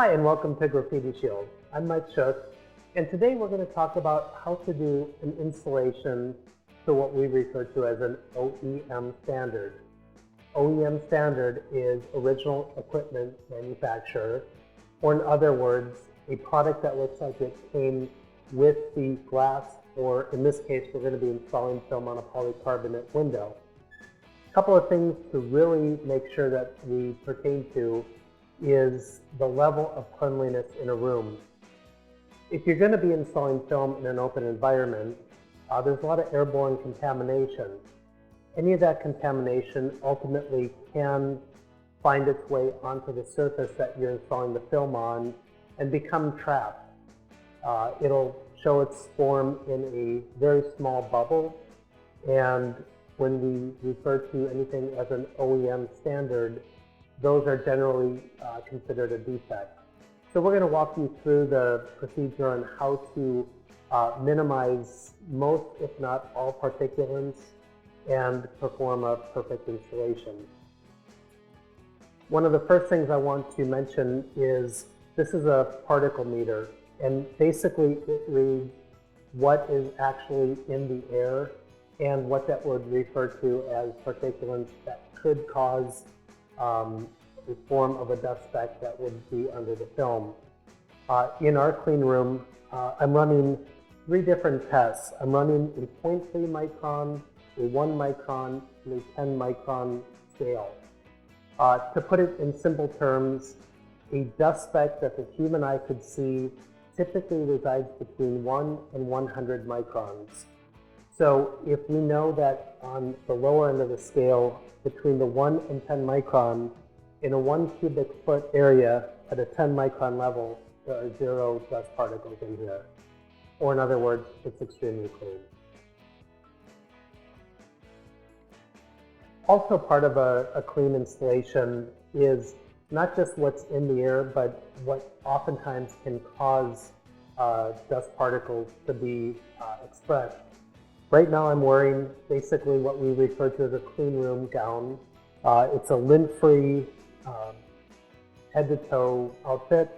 Hi and welcome to Graffiti Shield. I'm Mike Shook, and today we're going to talk about how to do an installation to what we refer to as an OEM standard. OEM standard is Original Equipment Manufacturer, or in other words, a product that looks like it came with the glass, or in this case we're going to be installing film on a polycarbonate window. A couple of things to really make sure that we pertain to is the level of cleanliness in a room. If you're going to be installing film in an open environment, there's a lot of airborne contamination. Any of that contamination ultimately can find its way onto the surface that you're installing the film on and become trapped. It'll show its form in a very small bubble, and when we refer to anything as an OEM standard, those are generally considered a defect. So we're going to walk you through the procedure on how to minimize most, if not all, particulates and perform a perfect installation. One of the first things I want to mention is this is a particle meter, and basically it reads what is actually in the air and what that would refer to as particulates that could cause a form of a dust speck that would be under the film. In our clean room, I'm running 3 different tests. I'm running a 0.3 micron, a 1 micron, and a 10 micron scale. To put it in simple terms, a dust speck that the human eye could see typically resides between 1 and 100 microns. So if we know that on the lower end of the scale, between the 1 and 10 micron, in a 1 cubic foot area at a 10 micron level, there are 0 dust particles in here. Or in other words, it's extremely clean. Also part of a clean installation is not just what's in the air, but what oftentimes can cause dust particles to be expressed. Right now I'm wearing basically what we refer to as a clean room gown. It's a lint-free head-to-toe outfit.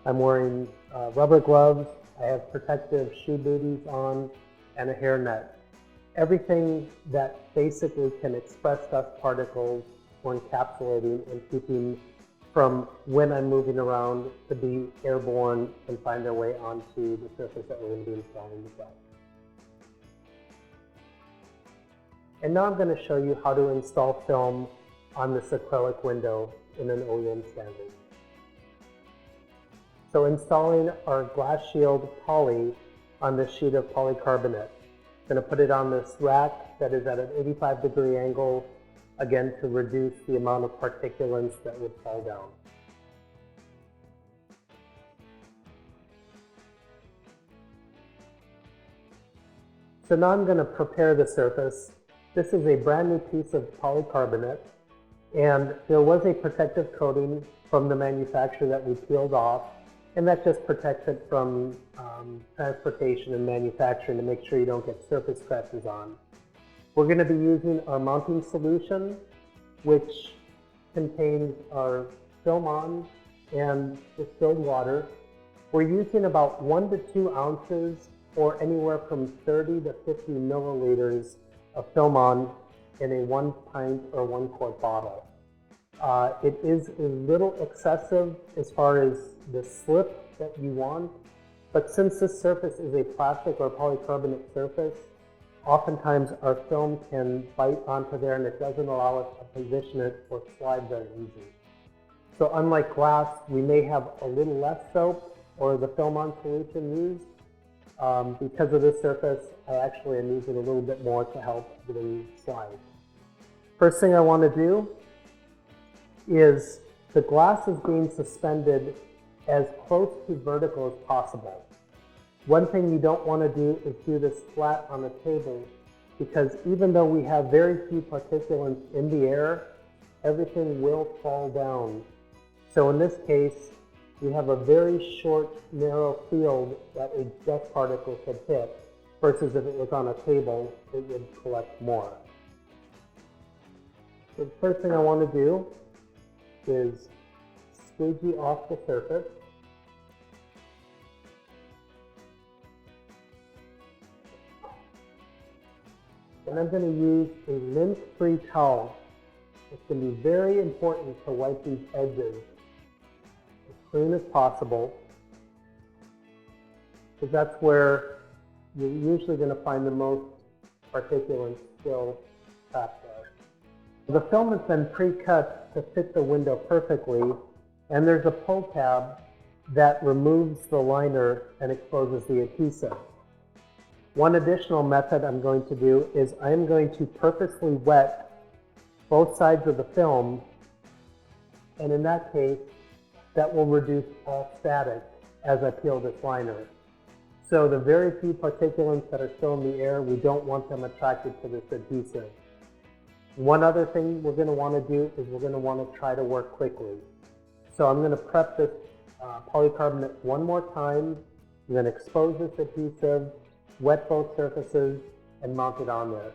I'm wearing rubber gloves. I have protective shoe booties on and a hairnet. Everything that basically can express dust particles or encapsulating and keeping from when I'm moving around to be airborne and find their way onto the surface that we're going to be installing the film. And now I'm going to show you how to install film on this acrylic window in an OEM standard. So installing our glass shield poly on this sheet of polycarbonate. I'm going to put it on this rack that is at an 85-degree angle, again to reduce the amount of particulates that would fall down. So now I'm going to prepare the surface. This is a brand new piece of polycarbonate, and there was a protective coating from the manufacturer that we peeled off, and that just protects it from transportation and manufacturing to make sure you don't get surface scratches on. We're going to be using our mounting solution, which contains our film on and distilled water. We're using about 1 to 2 ounces or anywhere from 30 to 50 milliliters of film on in a 1 pint or 1 quart bottle. It is a little excessive as far as the slip that you want, but since this surface is a plastic or polycarbonate surface, oftentimes our film can bite onto there and it doesn't allow us to position it or slide very easy. So unlike glass, we may have a little less soap or the film on solution used. Because of this surface, I actually am using a little bit more to help the slide. First thing I want to do is the glass is being suspended as close to vertical as possible. One thing you don't want to do is do this flat on the table, because even though we have very few particulates in the air, everything will fall down. So in this case, we have a very short, narrow field that a dust particle could hit, versus if it was on a table, it would collect more. So the first thing I want to do is squeegee off the surface. And I'm going to use a lint-free towel. It's going to be very important to wipe these edges as clean as possible, because that's where you're usually going to find the most particulates still trapped there. The film has been pre-cut to fit the window perfectly, and there's a pull tab that removes the liner and exposes the adhesive. One additional method I'm going to do is I'm going to purposely wet both sides of the film, and in that case, that will reduce all static as I peel this liner. So the very few particulates that are still in the air, we don't want them attracted to this adhesive. One other thing we're going to want to do is we're going to want to try to work quickly. So I'm going to prep this polycarbonate one more time. I'm going to expose this adhesive, wet both surfaces, and mount it on there.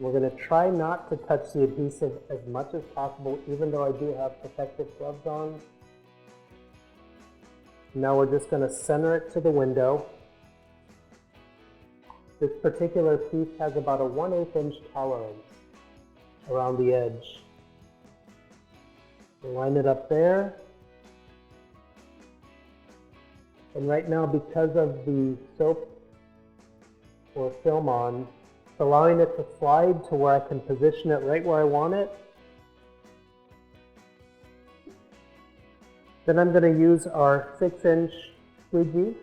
We're going to try not to touch the adhesive as much as possible, even though I do have protective gloves on. Now we're just going to center it to the window. This particular piece has about a 1/8 inch tolerance around the edge. We'll line it up there. And right now, because of the soap or film on, allowing it to slide to where I can position it right where I want it. Then I'm going to use our 6-inch squeegee.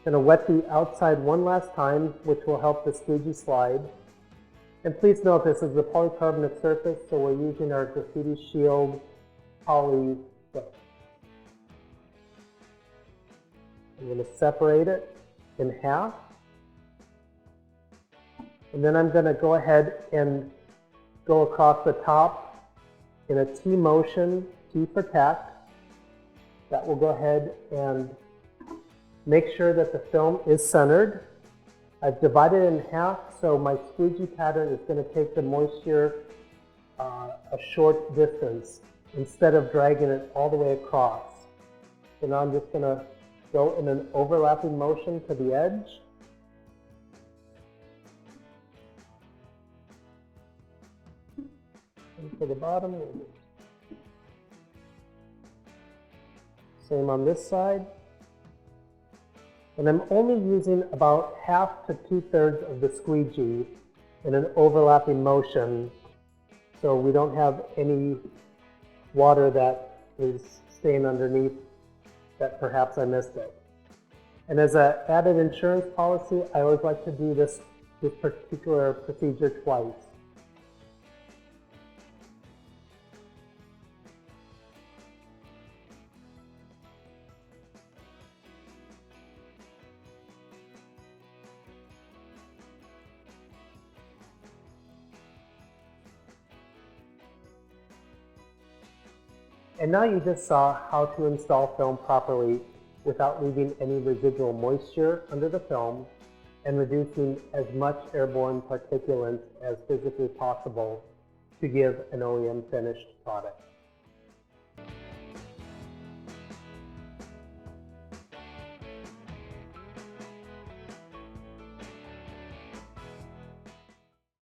Going to wet the outside one last time, which will help the squeegee slide. And please note this is the polycarbonate surface, so we're using our Graffiti Shield poly soap. I'm going to separate it in half. And then I'm going to go ahead and go across the top in a T motion, T for tack. That will go ahead and make sure that the film is centered. I've divided it in half, so my squeegee pattern is going to take the moisture a short distance instead of dragging it all the way across. So now I'm just going to go in an overlapping motion to the edge. For the bottom, same on this side, and I'm only using about 1/2 to 2/3 of the squeegee in an overlapping motion, so we don't have any water that is staying underneath that perhaps I missed it. And as an added insurance policy, I always like to do this particular procedure twice. And now you just saw how to install film properly without leaving any residual moisture under the film and reducing as much airborne particulates as physically possible to give an OEM finished product.